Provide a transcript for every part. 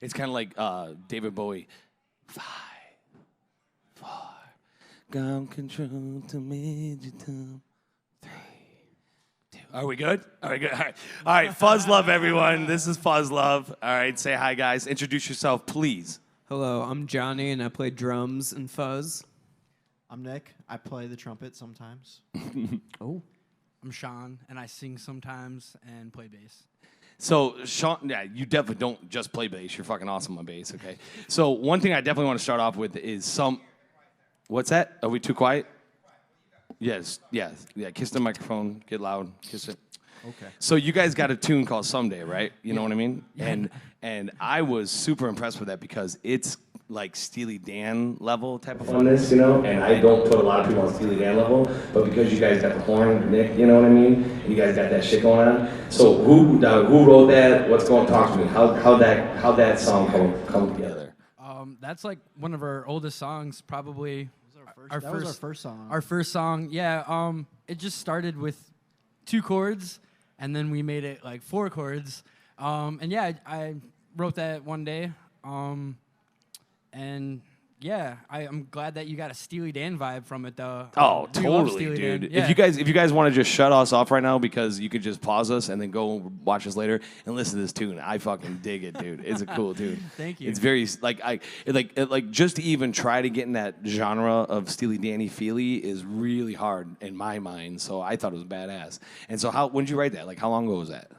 It's kind of like David Bowie. 5, 4, ground control to Major Tom. 3, 2. Are we good? All right, good. All right. Fuzzlove, everyone. This is Fuzzlove. All right, say hi, guys. Introduce yourself, please. Hello, I'm Johnny, and I play drums and fuzz. I'm Nick. I play the trumpet sometimes. Oh. I'm Sean, and I sing sometimes and play bass. So, Sean, yeah, you definitely don't just play bass. You're fucking awesome on bass, okay? So, one thing I definitely want to start off with is What's that? Are we too quiet? Yes. Yeah. Kiss the microphone. Get loud. Kiss it. Okay. So you guys got a tune called "Someday," right? You know what I mean? Yeah. And I was super impressed with that because it's like Steely Dan level type of funness, you know. And I don't put a lot of people on Steely Dan level, but because you guys got the horn, Nick, you know what I mean? You guys got that shit going on. So who wrote that? What's going? Talk to me. How that song come together? That's like one of our oldest songs, probably. That was our first song. Our first song, yeah. It just started with 2 chords, and then we made it like 4 chords. And yeah, I wrote that one day. And yeah, I'm glad that you got a Steely Dan vibe from it, though. Oh, We love totally, Steely dude. Dan. Yeah. If you guys want to just shut us off right now because you could just pause us and then go watch us later and listen to this tune. I fucking dig it, dude. It's a cool tune. Thank you. It's very like just to even try to get in that genre of Steely Dan-y feely is really hard in my mind. So I thought it was badass. And so when did you write that? Like how long ago was that?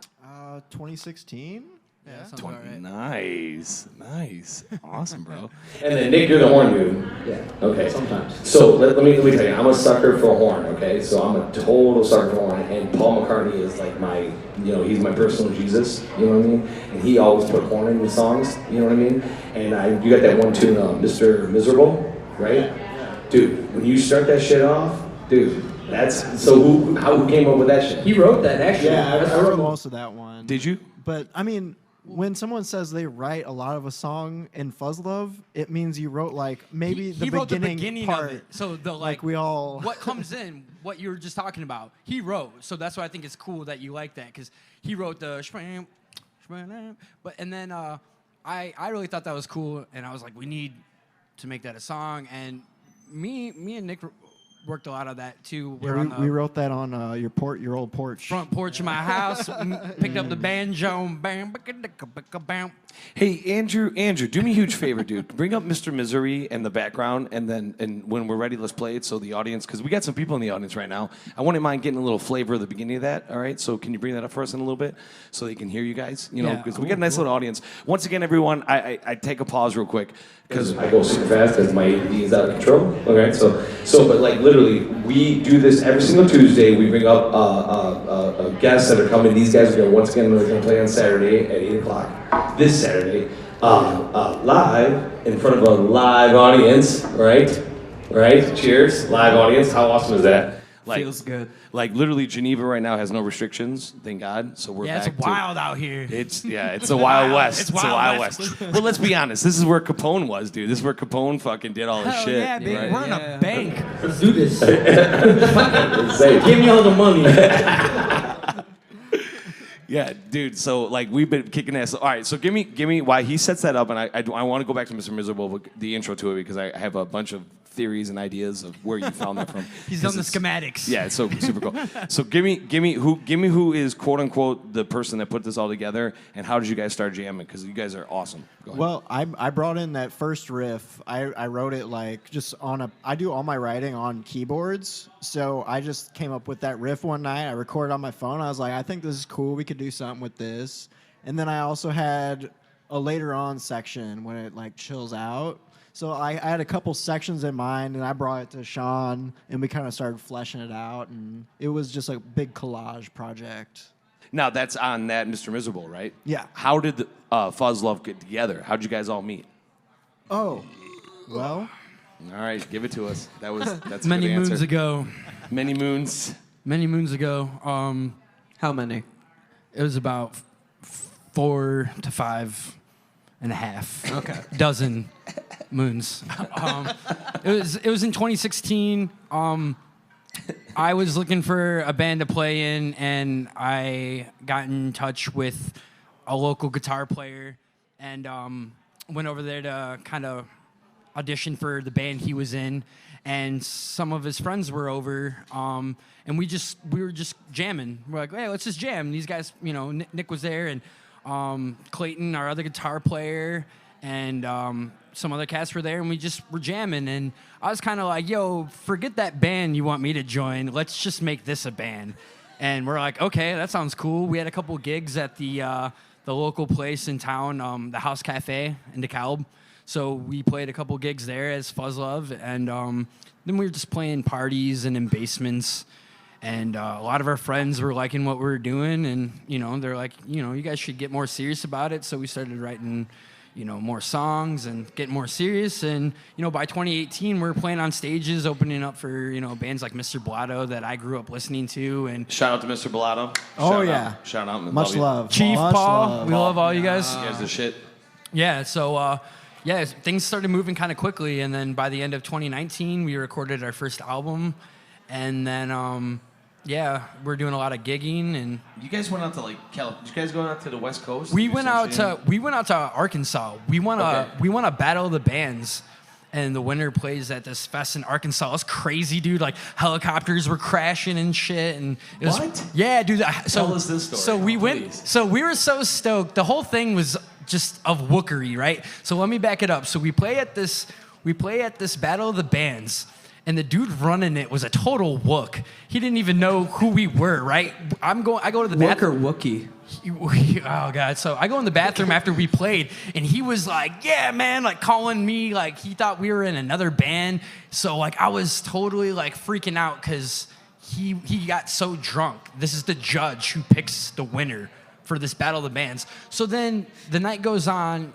2016. Yeah, sounds about right. Nice. Awesome, bro. And then Nick, you're the horn dude. Yeah. Okay. Sometimes. So let me tell you, I'm a sucker for a horn, okay? So I'm a total sucker for a horn, and Paul McCartney is like my, he's my personal Jesus, you know what I mean? And he always put horn in his songs, you know what I mean? And you got that one tune, Mr. Miserable, right? Yeah. Dude, when you start that shit off, dude, who came up with that shit? He wrote that, actually. Yeah, I wrote most of that one. Did you? But, I mean, when someone says they write a lot of a song in Fuzzlove, it means you wrote, like, maybe he wrote the beginning part. of it. So the like we all... what comes in, what you were just talking about, he wrote. So that's why I think it's cool that you like that, because he wrote the and then I really thought that was cool, and I was like, we need to make that a song. And me and Nick worked a lot of that too. We wrote that on your old porch. Front porch of my house. Picked up the banjo. Bam, bam. Hey, Andrew, do me a huge favor, dude. Bring up Mr. Misery in the background, and when we're ready, let's play it so the audience, because we got some people in the audience right now. I wouldn't mind getting a little flavor of the beginning of that, all right? So can you bring that up for us in a little bit so they can hear you guys? Because we got a nice little audience. Once again, everyone, I take a pause real quick, because I go super fast because my ADD is out of control, okay? But like literally, we do this every single Tuesday. We bring up guests that are coming. These guys are going to, once again, they're going to play on Saturday at 8 o'clock. This Saturday, live in front of a live audience, right? Right? Cheers, live audience. How awesome is that? Feels good. Like literally, Geneva right now has no restrictions, thank God. So we're back. It's wild out here. It's the Wild West. It's the Wild Wild West. Well, let's be honest. This is where Capone was, dude. This is where Capone fucking did all his Hell shit. yeah, baby. right? We're in a bank. Let's do this. Say, Give me all the money. yeah, dude. So like we've been kicking ass. All right, so give me why he sets that up, and I want to go back to Mr. Miserable, the intro to it, because I have a bunch of theories and ideas of where you found that from. He's done the schematics. Yeah, it's so super cool. So give me who is quote unquote the person that put this all together, and how did you guys start jamming? Because you guys are awesome. Go ahead. Well, I brought in that first riff. I wrote it like just I do all my writing on keyboards. So I just came up with that riff one night. I recorded on my phone. I was like, I think this is cool. We could do something with this. And then I also had a later on section when it like chills out. So I had a couple sections in mind, and I brought it to Sean, and we kind of started fleshing it out, and it was just a big collage project. Now that's on that Mr. Miserable, right? Yeah. How did Fuzzlove get together? How'd you guys all meet? Oh, well. All right, give it to us. That's a Many good answer. moons ago. Many moons. Many moons ago. How many? It was about 4 to 5 and a half. Okay. Dozen moons. It was in 2016. I was looking for a band to play in, and I got in touch with a local guitar player, and went over there to kind of audition for the band he was in. And some of his friends were over, and we were just jamming. We're like, hey, let's just jam. And these guys, you know, Nick was there, and Clayton, our other guitar player, and some other cats were there, and we just were jamming. And I was kind of like, yo, forget that band you want me to join. Let's just make this a band. And we're like, okay, that sounds cool. We had a couple gigs at the local place in town, the House Cafe in DeKalb. So we played a couple gigs there as Fuzzlove, and then we were just playing parties and in basements. And a lot of our friends were liking what we were doing, and you know, they're like, you know, you guys should get more serious about it. So we started writing, you know, more songs and getting more serious. And you know, by 2018, we were playing on stages, opening up for, you know, bands like Mr. Blotto that I grew up listening to. And Shout out to Mr. Blotto. Oh, yeah. Shout out. Much love. Chief Much Paul, love. we love all you guys. You guys the shit. Yeah, so yeah, things started moving kind of quickly, and then by the end of 2019, we recorded our first album, and then yeah, we're doing a lot of gigging, and You guys went out to like did you guys go out to the West Coast? we to do went some out shit? to Arkansas. We won Okay. a battle of the bands. And the winner plays at this fest in Arkansas. It was crazy, dude. Like helicopters were crashing and shit. And it was, What? Yeah, dude. Tell us this story. So we went. Please. So we were so stoked. The whole thing was just of wookery, right? So let me back it up. So we play at this battle of the bands, and the dude running it was a total wook. He didn't even know who we were, right? I go to the Wook bathroom. or Wookie? Oh god! So I go in the bathroom after we played, and he was like, "Yeah, man!" Like calling me, like he thought we were in another band. So like I was totally like freaking out because he got so drunk. This is the judge who picks the winner for this battle of the bands. So then the night goes on.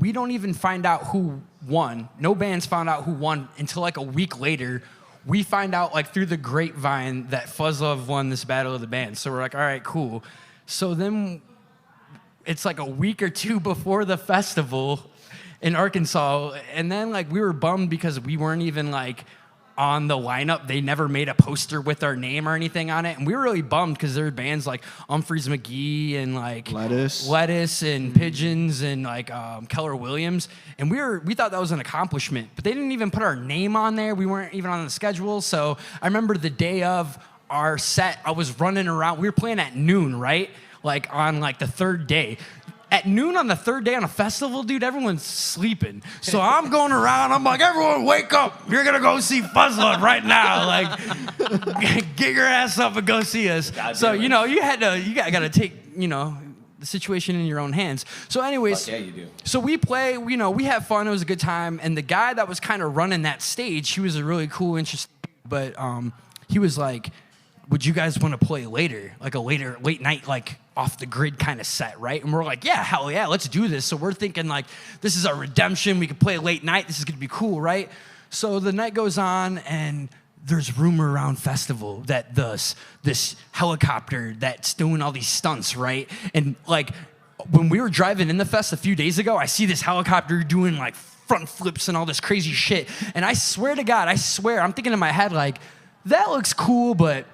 We don't even find out who won. No bands found out who won until like a week later. We find out like through the grapevine that Fuzzlove won this battle of the bands. So we're like, all right, cool. So then it's like a week or two before the festival in Arkansas. And then like we were bummed because we weren't even like on the lineup. They never made a poster with our name or anything on it. And we were really bummed because there were bands like Humphreys McGee and like Lettuce and Pigeons and like Keller Williams. And we thought that was an accomplishment, but they didn't even put our name on there. We weren't even on the schedule. So I remember the day of our set, I was running around. We were playing at noon, right? Like on like the third day. At noon on the third day on a festival, dude, everyone's sleeping. So I'm going around. I'm like, everyone, wake up. You're going to go see Fuzzlove right now. Like, get your ass up and go see us. So, you know, you got to take, you know, the situation in your own hands. So anyways, Yeah, you do. so we play, you know, we have fun. It was a good time. And the guy that was kind of running that stage, he was a really cool, interesting dude. But he was like, would you guys want to play later? Like a late night, like off the grid kind of set, right? And we're like, yeah, hell yeah, let's do this. So we're thinking like, this is our redemption. We can play late night. This is going to be cool, right? So the night goes on, and there's rumor around festival that this helicopter that's doing all these stunts, right? And like when we were driving in the fest a few days ago, I see this helicopter doing like front flips and all this crazy shit. And I swear to God, I'm thinking in my head like, that looks cool, but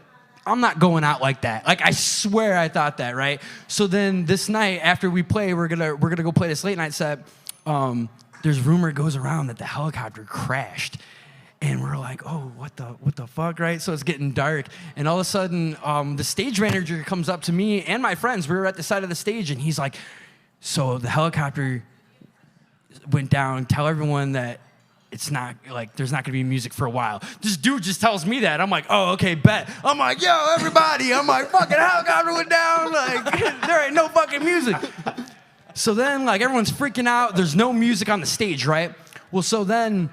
I'm not going out like that. Like I swear I thought that, right? So then this night after we play, we're gonna go play this late night set. There's rumor goes around that the helicopter crashed, and we're like, oh, what the fuck, right? So it's getting dark, and all of a sudden, the stage manager comes up to me and my friends. We were at the side of the stage, and he's like, so the helicopter went down. Tell everyone that it's not like there's not gonna be music for a while. This dude just tells me that. I'm like, oh, okay, bet. I'm like, yo, everybody. I'm like, fucking helicopter went down. Like, there ain't no fucking music. So then, like, everyone's freaking out. There's no music on the stage, right? Well, so then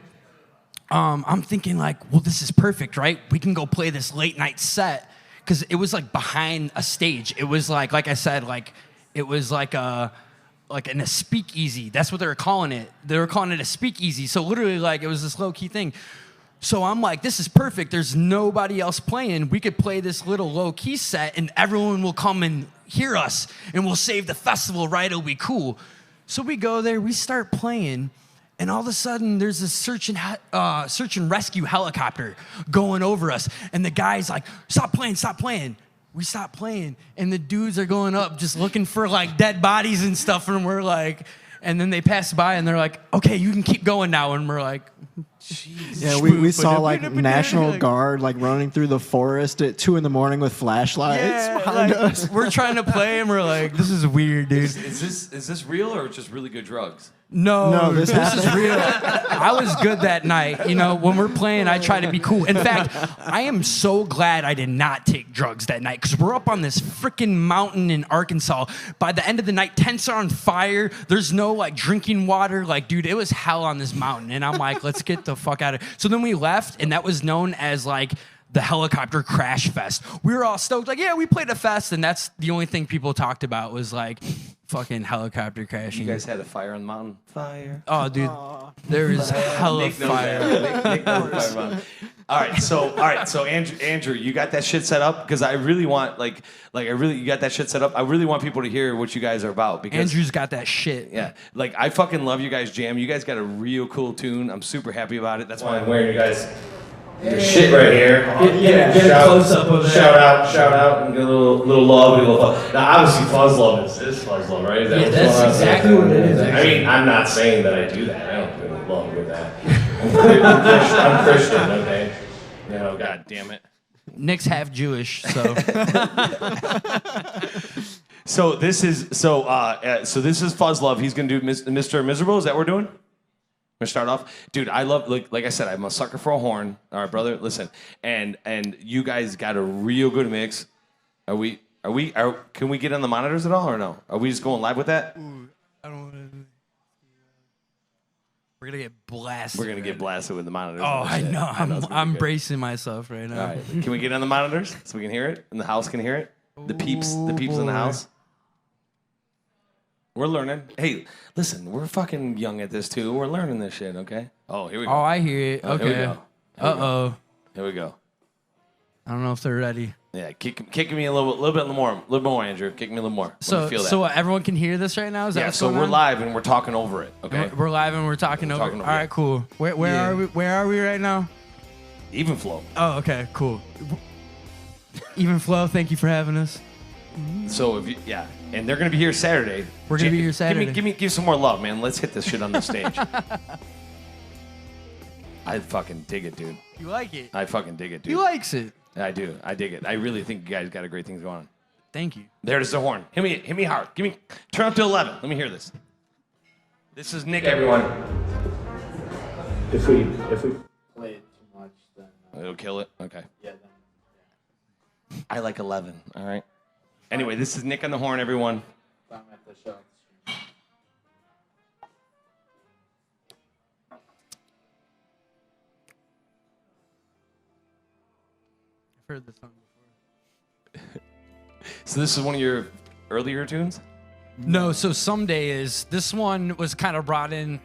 I'm thinking like, well, this is perfect, right? We can go play this late night set because it was like behind a stage. It was like I said, like it was like in a speakeasy. That's what they were calling it. They were calling it a speakeasy. So literally, like, it was this low-key thing. So I'm like, this is perfect. There's nobody else playing. We could play this little low-key set, and everyone will come and hear us, and we'll save the festival, right? It'll be cool. So we go there. We start playing, and all of a sudden, there's a search and rescue helicopter going over us, and the guy's like, stop playing, stop playing. We stopped playing, and the dudes are going up just looking for like dead bodies and stuff, and we're like, And then they pass by and they're like, okay, you can keep going now. And we're like, Yeah, we saw like National Guard like running through the forest at 2 a.m. with flashlights behind us. we're trying to play and we're like, this is weird, dude. Is this real or just really good drugs? No, this is real. I was good that night. You know, when we're playing, I try to be cool. In fact, I am so glad I did not take drugs that night because we're up on this freaking mountain in Arkansas. By the end of the night, tents are on fire. There's no like drinking water. Like, dude, it was hell on this mountain. And I'm like, let's get the fuck out of here. So then we left, and that was known as like the helicopter crash fest. We were all stoked, like, yeah, we played a fest, and that's the only thing people talked about was like fucking helicopter crashing. You guys had a fire on the mountain? Fire. Oh, dude, there is hella Nick knows fire. that. Nick knows the fire mountain. All right, so Andrew, you got that shit set up because I really want you got that shit set up. I really want people to hear what you guys are about because Andrew's got that shit. yeah, like I fucking love you guys jam. You guys got a real cool tune. I'm super happy about it. That's why I'm wearing you guys. Your shit right here. Get a close up of that. Shout out, and get a little love, and a little fun. Now, obviously, Fuzzlove is Fuzzlove, right? Is that Yeah, what's that's going on? exactly what it is, I actually. mean, I'm not saying that I do that. I don't do any love with that. I'm Christian, okay? You know, God damn it. Nick's half Jewish, so So this is Fuzzlove. He's gonna do Mr. Miserable. Is that what we're doing? We're gonna start off, dude. I love like I said, I'm a sucker for a horn. All right, brother. Listen, and you guys got a real good mix. Can we get on the monitors at all or no? Are we just going live with that? I don't want to. We're gonna get blasted. We're gonna get blasted with the monitors. Oh, I know. It's gonna I'm be good. bracing myself right now. All right, can we get on the monitors so we can hear it and the house can hear it? The peeps in the boy. house. We're learning. Hey, listen, we're fucking young at this too. We're learning this shit, okay? Oh, here we go. Oh, I hear it. Oh, here we Okay. go. Here we go. I don't know if they're ready. Yeah, kick me a little bit more, Andrew. Kick me a little more. Let So, me feel that. so everyone can hear this right now. Is that yeah, what's so going we're on? live and we're talking over it, okay? We're live and we're talking over. talking over All it. right, cool. Where are we? Where are we right now? Evenflow. Oh, okay, cool. Evenflow, thank you for having us. So and they're gonna be here Saturday. We're gonna be here Saturday. Give some more love, man. Let's hit this shit on the stage. I fucking dig it, dude. You like it? I fucking dig it, dude. He likes it. I do. I dig it. I really think you guys got a great thing going on. Thank you. There's the horn. Hit me hard. Turn up to 11. Let me hear this. This is Nick, everyone. If we play it too much, then It'll kill it. Okay. yeah, then I like 11. All right. Anyway, this is Nick on the horn, everyone. I'm at the show. I've heard this song before. So this is one of your earlier tunes? No, so Someday is this one was kind of brought in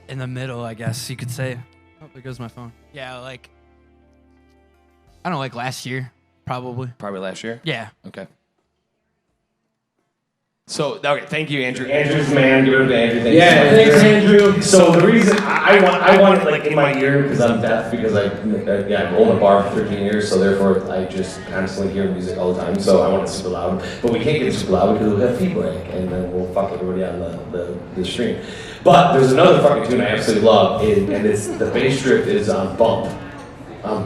the middle, I guess you could say. Oh, there goes my phone. Yeah, like I don't know, like last year, probably. Probably last year. Yeah. Okay. So okay, thank you, Andrew. Andrew's the man. Give it up to Andrew. Thanks, Andrew. So the reason I want it like in my ear because I'm deaf because I've owned a bar for 13 years, so therefore I just constantly hear music all the time. So I want it super loud, but we can't get it super loud because we'll have feedback and then we'll fuck everybody on the stream. But there's another fucking tune I absolutely love, and it's the bass drift is on Bump.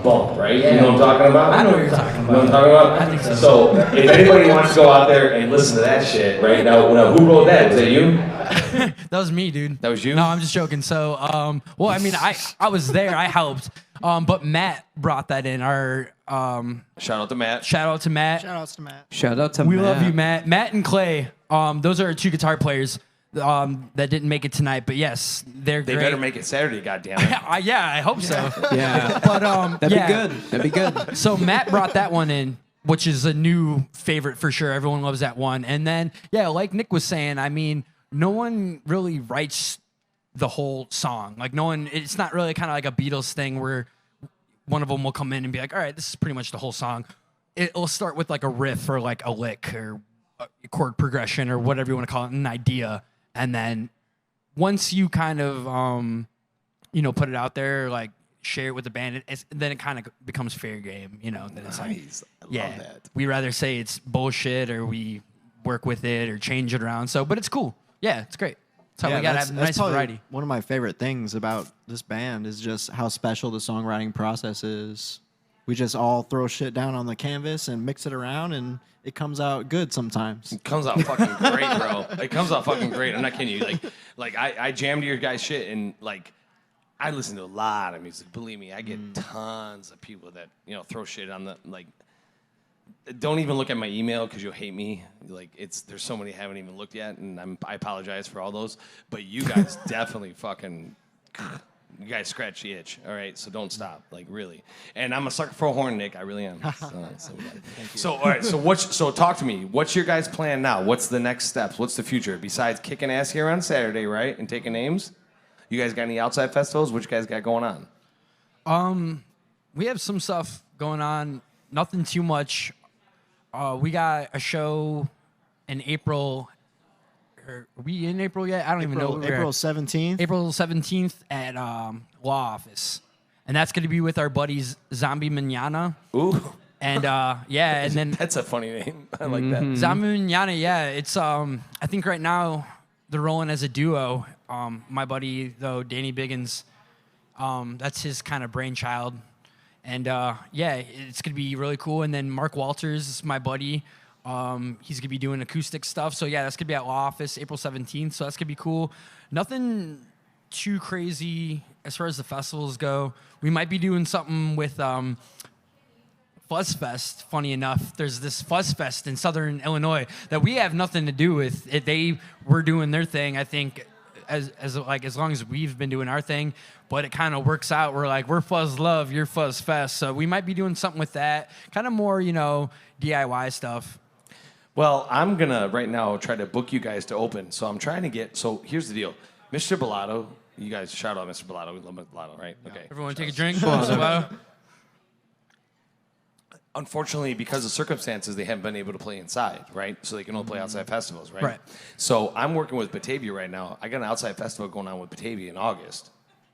Bump, right? Yeah. You know what I'm talking about? I know what you're talking You know what I'm about. talking about? I think so. So if anybody wants to go out there and listen to that shit, right now, who wrote that? Was that you? That was me, dude. That was you? No, I'm just joking. So, well, I mean, I was there. I helped. But Matt brought that in. Our Shout out to Matt. shout out to Matt. Shout outs to Matt. Shout out to We Matt. love you, Matt. Matt and Clay. Those are our two guitar players that didn't make it tonight. But yes, they're They great. better make it Saturday, goddammit. Yeah, I hope so. Yeah. But That'd yeah. be good. That'd be good. So Matt brought that one in, which is a new favorite for sure. Everyone loves that one. And then, yeah, like Nick was saying, I mean, no one really writes the whole song. Like, no one, it's not really kind of like a Beatles thing where one of them will come in and be like, all right, this is pretty much the whole song. It'll start with like a riff or like a lick or a chord progression or whatever you want to call it, an idea. And then once you kind of, put it out there, like share it with the band, then it kind of becomes fair game, Then it's like, Nice. I love yeah, that. we rather say it's bullshit or we work with it or change it around. So, but it's cool. Yeah, it's great. So we gotta have a nice probably variety. One of my favorite things about this band is just how special the songwriting process is. We just all throw shit down on the canvas and mix it around, and it comes out good sometimes. It comes out fucking great, bro. It comes out fucking great. I'm not kidding you. I jammed your guys' shit, and like, I listen to a lot of music. Believe me, I get tons of people that throw shit on the like. Don't even look at my email because you'll hate me. Like there's so many I haven't even looked yet, and I apologize for all those. But you guys definitely fucking. You guys scratch the itch, all right? So don't stop, like really. And I'm a sucker for a horn, Nick. I really am. So all right. So talk to me. What's your guys' plan now? What's the next steps? What's the future besides kicking ass here on Saturday, right? And taking names. You guys got any outside festivals? What you guys got going on? We have some stuff going on. Nothing too much. We got a show in April. Are we in April yet? I don't even know. April 17th. April 17th at Law Office. And that's going to be with our buddies Zombie Manana. Ooh. And and then That's a funny name. I like that. Zombie Manana, yeah. It's I think right now they're rolling as a duo. My buddy though, Danny Biggins, that's his kind of brainchild. And it's going to be really cool. And then Mark Walters is my buddy. He's gonna be doing acoustic stuff, so yeah, that's gonna be at Law Office April 17th. So that's gonna be cool. Nothing too crazy as far as the festivals go. We might be doing something with Fuzzfest. Funny enough, there's this Fuzzfest in Southern Illinois that we have nothing to do with. They were doing their thing, I think, as long as we've been doing our thing. But it kind of works out. We're Fuzzlove, you're Fuzzfest. So we might be doing something with that. Kind of more, DIY stuff. Well, I'm going to right now try to book you guys to open. So I'm trying to so here's the deal. Mr. Bellato, you guys shout out Mr. Bellato. We love Mr. Bellato, right? Okay. Everyone take a drink. Wow. Unfortunately, because of circumstances, they haven't been able to play inside, right? So they can only play outside festivals, right? Right. So I'm working with Batavia right now. I got an outside festival going on with Batavia in August.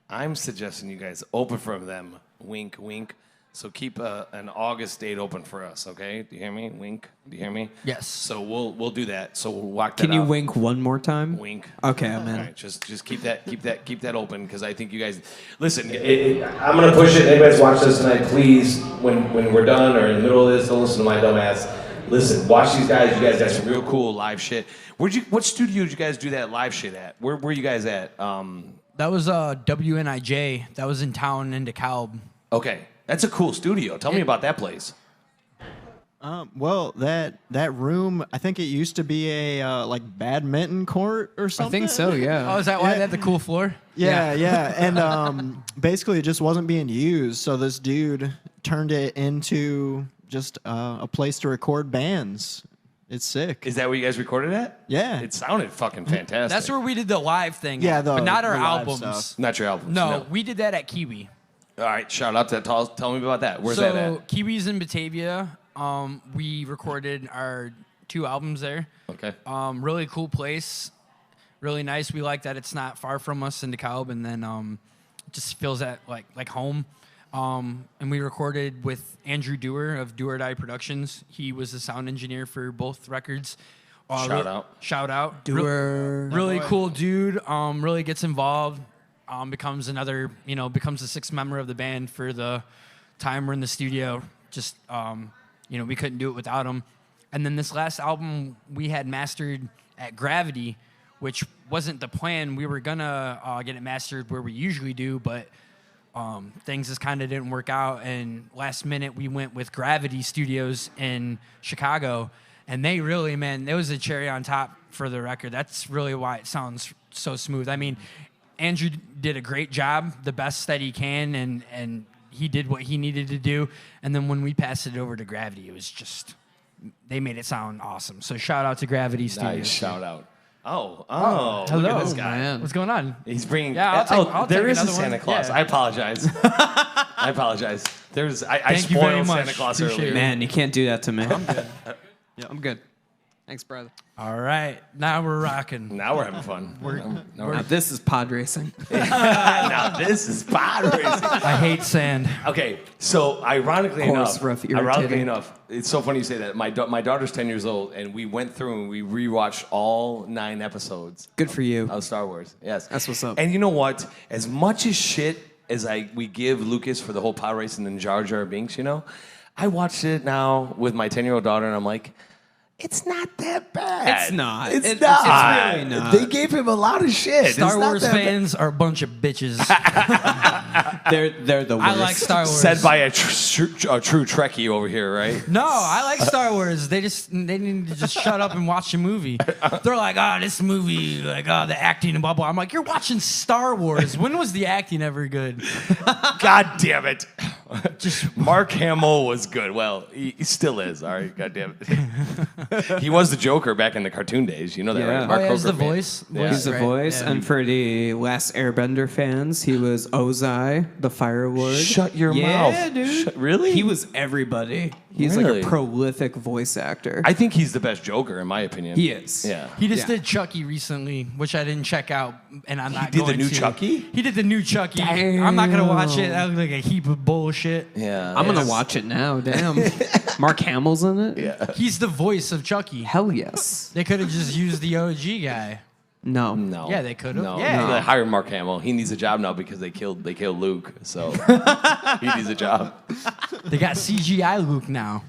I'm suggesting you guys open for them. Wink, wink. So keep an August date open for us, okay? Do you hear me? Wink. Do you hear me? Yes. So we'll do that. So we'll walk that Can you out. wink one more time? Wink. Okay, I'm in. All right, just keep that open because I think you guys listen. I'm gonna push it. Anybody's watch this tonight, please. When we're done or in the middle of this, don't listen to my dumb ass. Listen, watch these guys. You guys got some real cool live shit. What studio did you guys do that live shit at? Where were you guys at? That was WNIJ. That was in town in DeKalb. Okay, that's a cool studio. Tell me about that place. Well, that room, I think it used to be a like badminton court or I something. think so, yeah. Oh, is that why they had the cool floor? Yeah. And basically it just wasn't being used. So this dude turned it into just a place to record bands. It's sick. Is that where you guys recorded at? Yeah. It sounded fucking fantastic. That's where we did the live thing. Yeah, but not our the live albums. stuff. Not your albums. No, we did that at Kiwi. All right, shout out to that. Tell me about that. Where's that at? Kiwi's in Batavia. We recorded our 2 albums there. Okay. Really cool place. Really nice. We like that it's not far from us in DeKalb, and then it just feels that like home. And we recorded with Andrew Dewar of Do or Die Productions. He was the sound engineer for both records. Shout out. Dewar. Really cool dude. Really gets involved. Becomes the 6th member of the band for the time we're in the studio. Just we couldn't do it without him. And then this last album we had mastered at Gravity, which wasn't the plan. We were gonna get it mastered where we usually do, but things just kind of didn't work out. And last minute we went with Gravity Studios in Chicago, and they really, man, it was a cherry on top for the record. That's really why it sounds so smooth. I mean, Andrew did a great job, the best that he can, and he did what he needed to do. And then when we passed it over to Gravity, it was just, they made it sound awesome. So shout out to Gravity Studios. Nice shout out. Oh, hello, look at this guy. man. What's going on? He's bringing. Yeah, I'll there take is a another one. Santa Claus. Yeah. I apologize. I apologize. I Thank you very spoiled much. Santa Claus Appreciate earlier. it. Man, you can't do that to me. I'm good. Yeah, I'm good. Thanks, brother. All right, now we're rocking. Now we're having fun. Now this is pod racing. Now this is pod racing. I hate sand. Okay, so ironically Coarse, rough, irritating. enough, it's so funny you say that. My daughter's 10 years old, and we went through and we rewatched all 9 episodes Good for you. of Star Wars. Yes, That's what's up. And you know what? As much as shit as we give Lucas for the whole pod racing and Jar Jar Binks, I watched it now with my 10-year-old daughter, and I'm like, it's not that bad. It's not. It's It's not. really not. They gave him a lot of shit. Star It's not Wars that bad. fans are a bunch of bitches. They're the worst. I like Star Wars. Said by a true Trekkie over here, right? No, I like Star Wars. They need to just shut up and watch the movie. They're like, this movie, like, the acting and blah blah. I'm like, you're watching Star Wars. When was the acting ever good? God damn it. Just Mark Hamill was good. Well, he still is. All right, god damn it. He was the Joker back in the cartoon days. You know that, Yeah. right? Mark He's the Hamill, man. voice. Yeah. He's the right? voice, Yeah. and for the Last Airbender fans, he was Ozai, the Fire Lord. Shut your yeah, mouth. dude. Really? He was everybody. He's Really? like a prolific voice actor. I think he's the best Joker, in my opinion. He is. Yeah. He just Yeah. did Chucky recently, which I didn't check out, and I'm not did the going new to. Chucky? He did the new Chucky. I'm not gonna watch it. That looked like a heap of bullshit. Yeah. I'm gonna watch it now. Damn. Mark Hamill's in it. Yeah. He's the voice of Chucky. Hell yes. They could have just used the OG guy. No. No. Yeah, they could've. No. Yeah. They hired Mark Hamill. He needs a job now because they killed Luke. So he needs a job. They got CGI Luke now.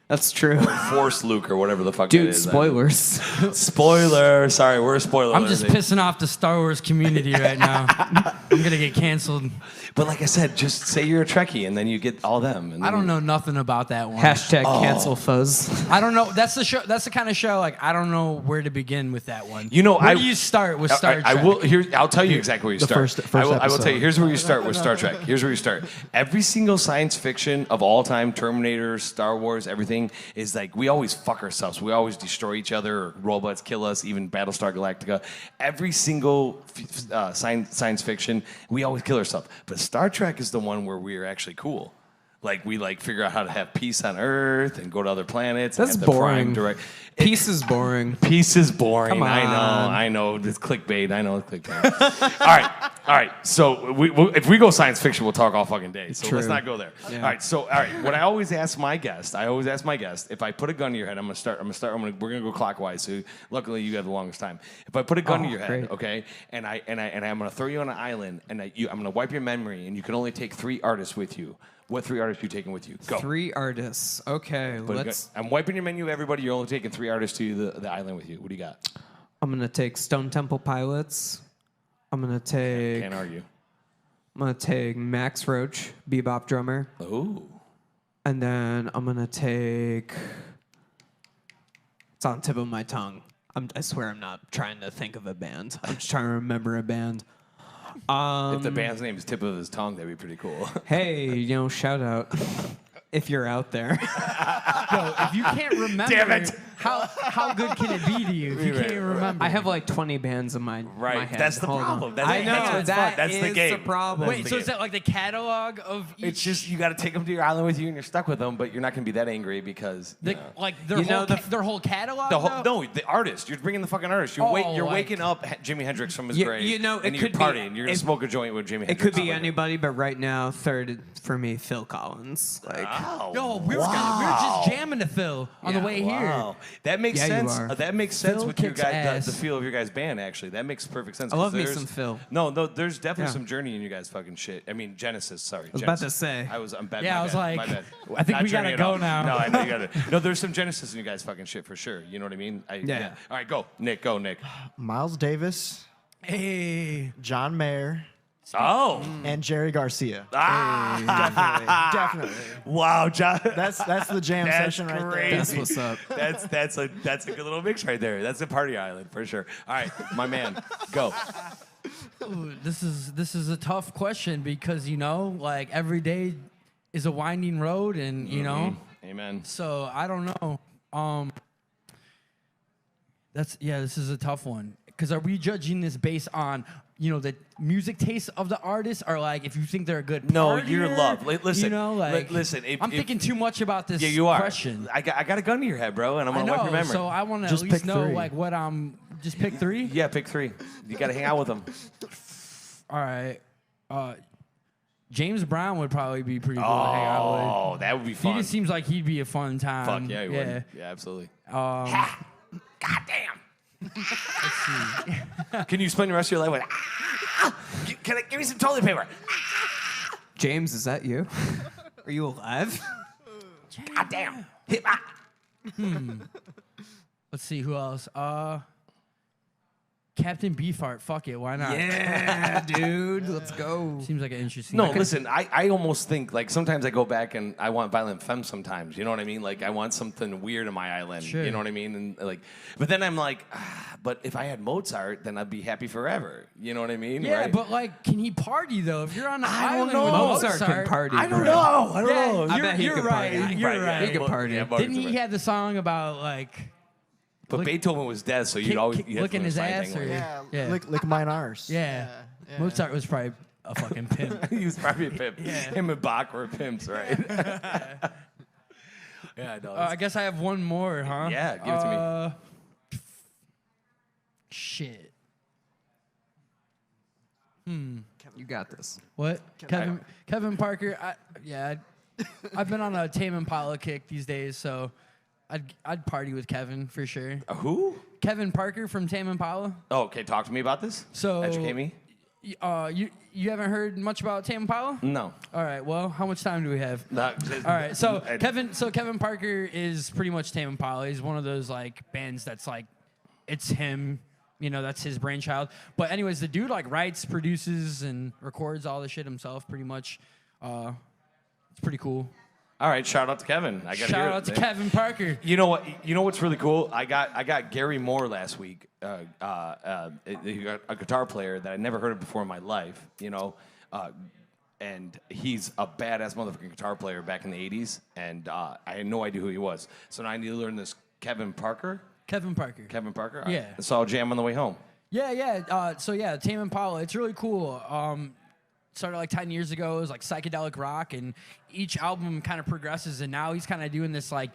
That's true. Force Luke or whatever the fuck Dude, it is. spoilers. Spoiler. Sorry, we're a spoiler. I'm just alert. pissing off the Star Wars community right now. I'm gonna get canceled. But like I said, just say you're a Trekkie and then you get all them. And I then don't know nothing about that one. Hashtag cancel fuzz. I don't know. That's the show. That's the kind of show. Like I don't know where to begin with that one. Where where do you start with Star Trek? I will. I'll tell you exactly where you The start. first I will tell episode. you. Here's where you start with Star Trek. Here's where you start. Every single science fiction of all time, Terminator, Star Wars, everything is like we always fuck ourselves. We always destroy each other. Or robots kill us. Even Battlestar Galactica. Every single science fiction, we always kill ourselves. But Star Trek is the one where we are actually cool. Like we figure out how to have peace on Earth and go to other planets. That's and have the boring. Prime direct. Peace is boring. Peace is boring. Come on. I know. It's clickbait. I know it's clickbait. All right. So if we go science fiction, we'll talk all fucking day. So let's True. not go there. Yeah. All right. What I always ask my guest, if I put a gun to your head, we're gonna go clockwise. So luckily you have the longest time. If I put a gun to your head, great. okay, and I'm gonna throw you on an island, and I'm gonna wipe your memory, and you can only take 3 artists with you. What 3 artists are you taking with you? Go. 3 artists. Okay, let's. I'm wiping your menu, everybody. You're only taking 3 artists to the island with you. What do you got? I'm gonna take Stone Temple Pilots. I'm gonna take. Can't argue. I'm gonna take Max Roach, bebop drummer, Oh. and then I'm gonna take. It's on the tip of my tongue. I swear I'm not trying to think of a band. I'm just trying to remember a band. If the band's name is Tip of His Tongue, that'd be pretty cool. Hey, shout out if you're out there. Yo, if you can't remember, Damn it. how good can it be to you if you can't even remember? I have like 20 bands in my head. That's the Hold on. problem. That's I know what's fun. that That's the is game. the problem. Wait, so is that like the catalog of each? It's just you got to take them to your island with you, and you're stuck with them, but you're not gonna be that angry because like their You know, whole their whole catalog. the artist. You're bringing the fucking artist. You're waking up Jimi Hendrix from his grave. it and you're could partying. be, You're gonna smoke a joint with Jimi Hendrix. It could be Like, anybody, but right now, third for me, Phil Collins. Like, Wow. Yo, we were just jamming to Phil on the way here. Wow. That makes Yeah, you sense. are. That makes sense Phil with your kicks guys, ass. the feel of your guys' band. Actually, that makes perfect sense. I love 'cause me there's- some Phil. No, there's definitely Yeah. some Journey in you guys' fucking shit. I mean Genesis. Sorry, I was about to say. I'm bad. Yeah, my I was bad, like, my bad. I think Not we gotta Journey at go all. now. No, I know you gotta. No, there's some Genesis in you guys' fucking shit for sure. You know what I mean? Yeah. All right, go, Nick. Go, Nick. Miles Davis, Hey, John Mayer, Oh. and Jerry Garcia. Ah. Definitely. Wow, John. That's the jam That's session right great. there. that's what's up. That's a good little mix right there. That's a party island for sure. All right, my man, go. this is a tough question because like every day is a winding road, and Amen. so I don't know. This is a tough one because are we judging this based on the music taste of the artist, or like if you think they're a good No, partier? your love. Listen, listen. I'm thinking too much about this. Yeah, you are. Question. I got a gun to your head, bro, and I'm I gonna wipe know, your memory. so I want to at Just least pick know three. like what I'm. Just pick 3. Yeah, pick 3. You got to hang out with them. All right. James Brown would probably be pretty cool to hang out with. Oh, that would be He fun. just seems like he'd be a fun time. Fuck yeah, he would. Yeah, absolutely. Let's see. Can you spend the rest of your life with? Can I give me some toilet paper? James, is that you? Are you alive? God damn. Let's see who else. Captain Beefheart. Fuck it. Why not? Yeah, dude. Let's go. Seems like an interesting. No, listen, I almost think, like, sometimes I go back and I want Violent Femmes sometimes, you know what I mean? Like, I want something weird in my island, Sure. you know what I mean? And like, but then I'm like, but if I had Mozart, then I'd be happy forever, you know what I mean? Yeah, right? but like, can he party though? If you're on the I don't island know. with Mozart can party. I don't bro. know. I don't Yeah, know. I bet he you're could right. party. You're right. He could party. Yeah, Didn't he have the song about like But Beethoven was dead, so you'd always you had licking to his sign ass thing or like- Yeah, Yeah. lick mine arse. yeah. Yeah. Mozart was probably a fucking pimp. He was probably a pimp. Yeah. Him and Bach were pimps, right? Yeah, no. I guess I have one more, huh? Yeah, give it to me. Shit. You got this. What? Kevin Parker. I've been on a Tame Impala kick these days, so I'd party with Kevin for sure. Who? Kevin Parker from Tame Impala. Oh, okay, talk to me about this. So Educate me. You haven't heard much about Tame Impala? No. All right. Well, how much time do we have? No. All right. So Kevin Parker is pretty much Tame Impala. He's one of those like bands that's like, it's him. That's his brainchild. But anyways, the dude like writes, produces, and records all the shit himself. Pretty much. It's pretty cool. All right, shout out to Kevin. I got to hear Shout it, out to man. Kevin Parker. You know what? You know what's really cool? I got Gary Moore last week. A guitar player that I never heard of before in my life. And he's a badass motherfucking guitar player back in the '80s. And I had no idea who he was. So now I need to learn this Kevin Parker. Kevin Parker. Kevin Parker. All right. Yeah. So I'll jam on the way home. Yeah. So Tame Impala. It's really cool. Started like 10 years ago. It was like psychedelic rock, and each album kind of progresses. And now he's kind of doing this like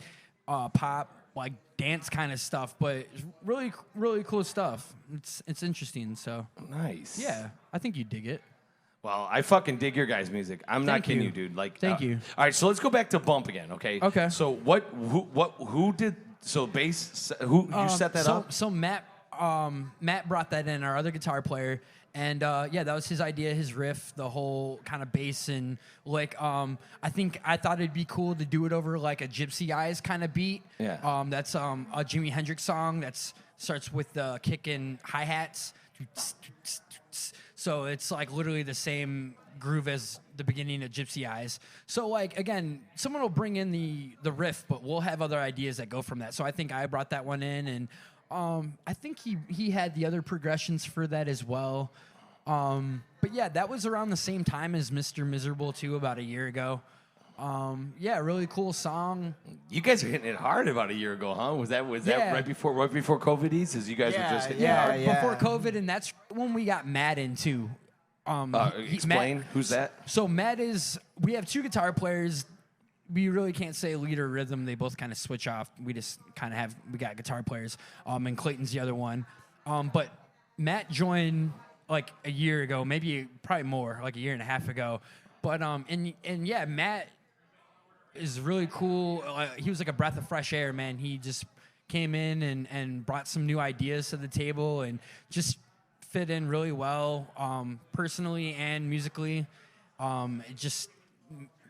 pop, like dance kind of stuff. But it's really, really cool stuff. It's interesting. So Nice. yeah, I think you dig it. Well, I fucking dig your guys' music. I'm not Thank kidding you. you, dude. Like, Thank you. All right, so let's go back to Bump again, okay? Okay. So who did? So bass. Who you set that up? So Matt brought that in, our other guitar player, and that was his idea, his riff, the whole kind of bass and like I thought it'd be cool to do it over like a Gypsy Eyes kind of beat. Yeah. That's a Jimi Hendrix song that starts with the kick and hi hats. So it's like literally the same groove as the beginning of Gypsy Eyes. So like again, someone will bring in the riff, but we'll have other ideas that go from that. So I think I brought that one in, and I think he had the other progressions for that as well. But yeah, that was around the same time as Mr. Miserable too, about a year ago. Really cool song. You guys are hitting it hard about a year ago, huh? Was that Yeah. right before COVID eats? As you guys were just hitting it hard? Before COVID, and that's when we got Matt in too. Explain who's that? So Matt we have two guitar players. We really can't say lead or rhythm. They both kind of switch off. We just kind of we got guitar players. And Clayton's the other one. But Matt joined like a year ago, probably more, like a year and a half ago. But Matt is really cool. He was like a breath of fresh air, man. He just came in and brought some new ideas to the table and just fit in really well, personally and musically. It just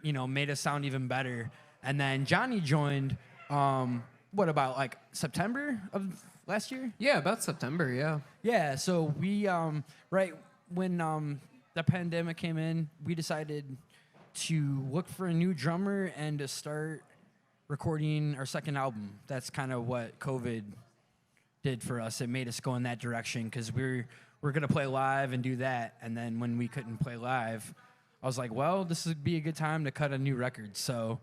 made us sound even better. And then Johnny joined, what about like September of last year? Yeah, about September, yeah. Yeah, so we, right when the pandemic came in, we decided to look for a new drummer and to start recording our second album. That's kind of what COVID did for us. It made us go in that direction because we're going to play live and do that. And then when we couldn't play live, I was like, well, this would be a good time to cut a new record. So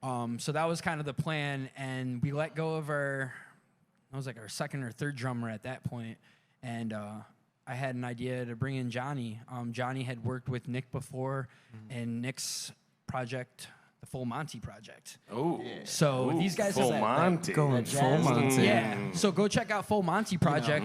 that was kind of the plan, and we let go of our second or third drummer at that point, and I had an idea to bring in Johnny. Johnny had worked with Nick before, in Nick's project, the Full Monty project. Oh, So these guys Full have Monty. Going full Monty. Yeah. So go check out Full Monty project.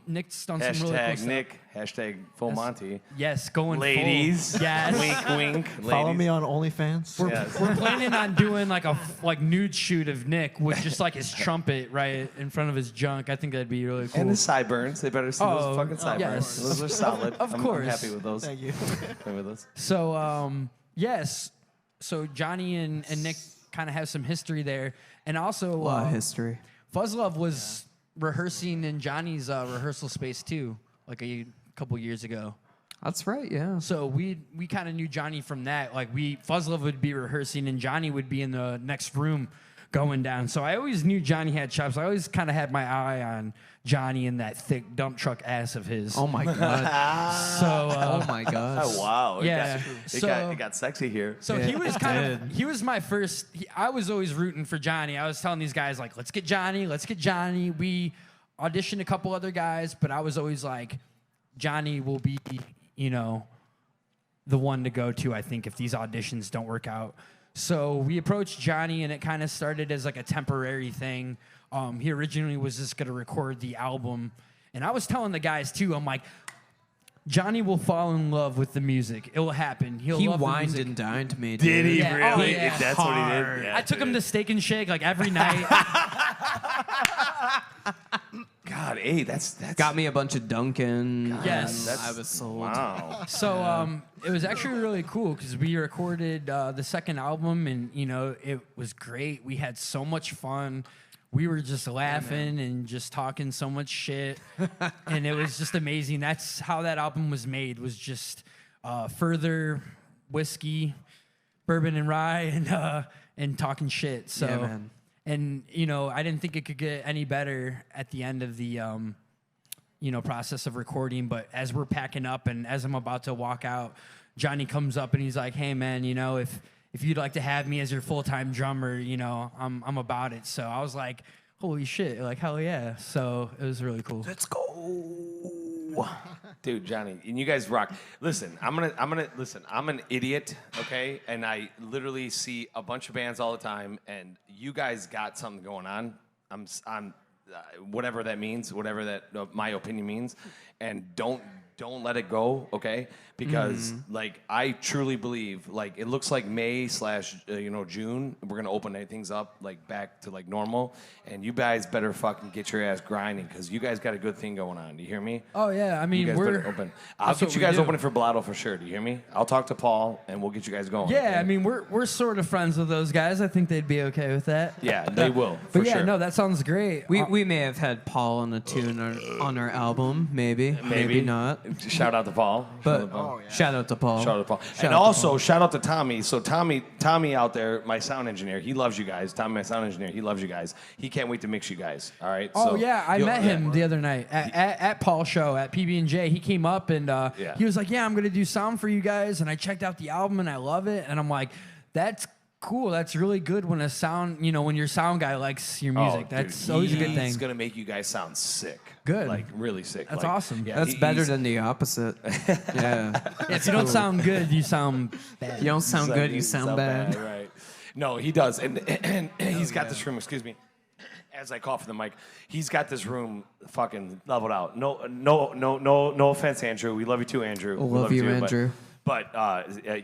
Nick's done some really cool Hashtag stuff. Nick. Hashtag Full Monty. Yes, going Ladies. full. Yes. Wink, wink. Follow ladies. me on OnlyFans. Yes. We're planning on doing like a nude shoot of Nick with just like his trumpet right in front of his junk. I think that'd be really cool. And his sideburns. They better see those fucking sideburns. yes. Those are solid. Of I'm course. happy with those. Thank you. Happy with those. So yes, so Johnny and Nick kind of have some history there, and also A lot of history. Fuzzlove was rehearsing in Johnny's rehearsal space too, like a couple years ago. That's right, yeah. So we kind of knew Johnny from that. Like Fuzzlove would be rehearsing, and Johnny would be in the next room going down. So I always knew Johnny had chops. I always kind of had my eye on Johnny and that thick dump truck ass of his. Oh my god. So Oh my god. Oh, wow. Yeah. It got sexy here. So Yeah, he was it kind of did. he was my first. I was always rooting for Johnny. I was telling these guys like, let's get Johnny, let's get Johnny. We auditioned a couple other guys, but I was always like, Johnny will be, the one to go to. I think if these auditions don't work out. So we approached Johnny, and it kind of started as like a temporary thing. He originally was just gonna record the album, and I was telling the guys too. I'm like, Johnny will fall in love with the music. It will happen. He He love the wined music. and dined me. Did he Yeah. really? Oh, yeah. That's what he Hard. did? Yeah, I took him dude. to Steak and Shake like every night. God, hey, that's Got me a bunch of Dunkin'. Yes. and I was sold. Wow. So it was actually really cool because we recorded the second album, and it was great. We had so much fun. We were just laughing and just talking so much shit, and it was just amazing. That's how that album was made. Was just further whiskey, bourbon and rye, and talking shit. So. Yeah, man. And I didn't think it could get any better at the end of the process of recording. But as we're packing up and as I'm about to walk out, Johnny comes up and he's like, "Hey man, if you'd like to have me as your full-time drummer, I'm about it." So I was like, "Holy shit!" Like hell yeah! So it was really cool. Let's go. Dude, Johnny, and you guys rock. Listen, I'm an idiot, okay? And I literally see a bunch of bands all the time, and you guys got something going on. I'm whatever that means, whatever that my opinion means, and don't let it go, okay? Because like I truly believe, like it looks like May / June, we're gonna open things up like back to like normal, and you guys better fucking get your ass grinding because you guys got a good thing going on. Do you hear me? Oh yeah, I You mean guys we're better open. I'll that's get what you we guys do. opening for Blotto for sure. Do you hear me? I'll talk to Paul and we'll get you guys going. Yeah, okay? I mean we're sort of friends with those guys. I think they'd be okay with that. Yeah, they will. For But yeah, sure. no, that sounds great. We may have had Paul on a tune on our album, maybe not. Shout out to Paul. But shout out to Paul. Shout out to Paul. Shout And out to also, shout out to Tommy. So Tommy out there, my sound engineer, he loves you guys. Tommy, my sound engineer, he loves you guys. He can't wait to mix you guys. All right. Oh So yeah, I you'll- met him the other night at Paul's show at PB&J. He came up and he was like, "Yeah, I'm gonna do sound for you guys." And I checked out the album and I love it. And I'm like, "That's cool. That's really good when a sound, when your sound guy likes your Oh, music. dude, That's always a good thing." He's gonna make you guys sound sick. Good. Like really sick. That's Like, awesome. Yeah, That's he- better he's- than the opposite. Yeah. If you don't sound good, you sound bad. You don't sound good, you sound bad. Right. No, he does, and he's got this room. Excuse me. As I cough in the mic, he's got this room fucking leveled out. No offense, Andrew. We love you too, Andrew. We Love you, too, Andrew. But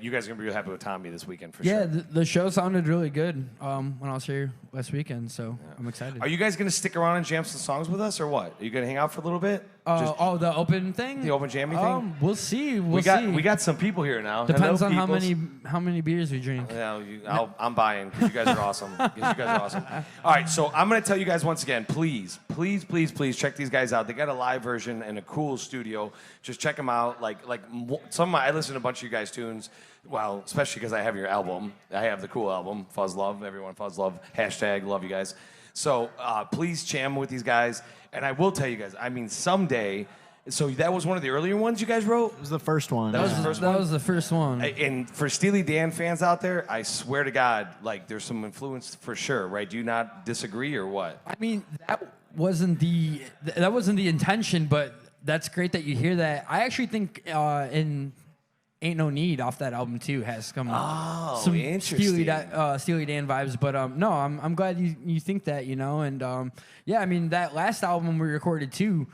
you guys are gonna be real happy with Tommy this weekend for Yeah, sure. the show sounded really good when I was here last weekend, so I'm excited. Are you guys gonna stick around and jam some songs with us, or what? Are you gonna hang out for a little bit? The open thing? The open jamming thing? We'll see. We see. got some people here now. Depends Hello, on peoples. how many beers we drink. Yeah, I'm buying because you guys are awesome. You guys are awesome. All right, so I'm going to tell you guys once again, please check these guys out. They got a live version and a cool studio. Just check them out. I listen to a bunch of you guys' tunes. Well, especially because I have your album. I have the cool album, Fuzzlove. Everyone, Fuzzlove. # love you guys. So please jam with these guys. And I will tell you guys, I mean, someday. So that was one of the earlier ones you guys wrote? It was the first one. That was the first That one? was the first one. And for Steely Dan fans out there, I swear to God, like there's some influence for sure, right? Do you not disagree or what? I mean, that wasn't the intention, but That's great that you hear that. I actually think in Ain't No Need off that album too has some interesting. Steely Dan vibes. But no, I'm glad you think that, you know. And yeah, I mean that last album we recorded too,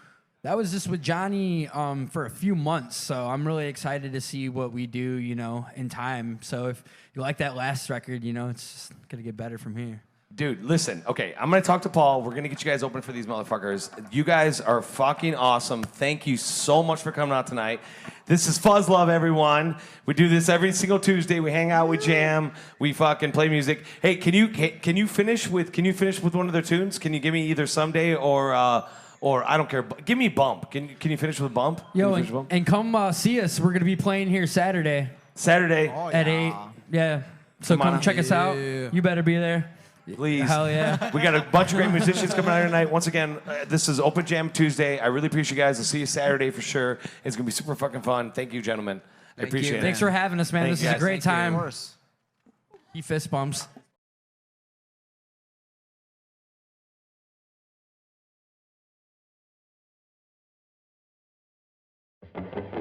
that was just with Johnny for a few months. So I'm really excited to see what we do, you know, in time. So if you like that last record, you know, it's just gonna get better from here. Dude, listen. Okay, I'm gonna talk to Paul. We're gonna get you guys open for these motherfuckers. You guys are fucking awesome. Thank you so much for coming out tonight. This is Fuzzlove, everyone. We do this every single Tuesday. We hang out, we jam, we fucking play music. Hey, can you finish with one of their tunes? Can you give me either Someday or I don't care. Give me Bump. Can you finish with Bump? Yo, Finish with Bump? and come see us. We're gonna be playing here Saturday Saturday, at 8. Yeah. So Come on come out. check us out. You better be there. please. Hell yeah. We got a bunch of great musicians coming out here tonight. Once again, this is Open Jam Tuesday. I really appreciate you guys. I'll see you Saturday for sure. It's going to be super fucking fun. Thank you, gentlemen. I appreciate it. Thanks for having us, man. Thanks, This is a guys. great Thank you. time. Of course. He fist bumps. Thank you.